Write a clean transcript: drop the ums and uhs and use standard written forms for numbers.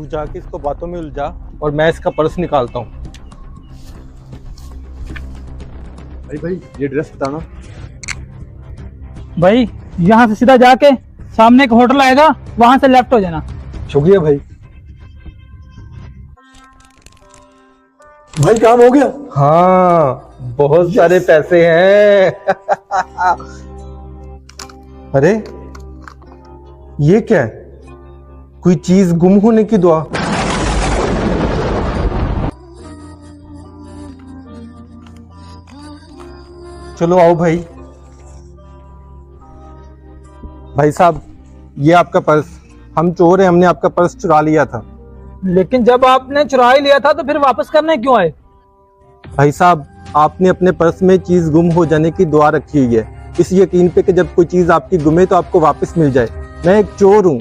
तू जाके इसको बातों में उलझा और मैं इसका पर्स निकालता हूँ। भाई ये ड्रेस बताना। भाई यहाँ से सीधा जाके सामने एक होटल आएगा, वहां से लेफ्ट हो जाना। शुक्रिया भाई। भाई काम हो गया। हाँ, बहुत सारे पैसे हैं। अरे ये क्या है? कोई चीज गुम होने की दुआ। चलो आओ भाई। भाई साहब, ये आपका पर्स। हम चोर हैं, हमने आपका पर्स चुरा लिया था। लेकिन जब आपने चुरा ही लिया था तो फिर वापस करने क्यों आए? भाई साहब, आपने अपने पर्स में चीज गुम हो जाने की दुआ रखी हुई है, इस यकीन पे कि जब कोई चीज आपकी गुमे तो आपको वापस मिल जाए। मैं एक चोर हूँ।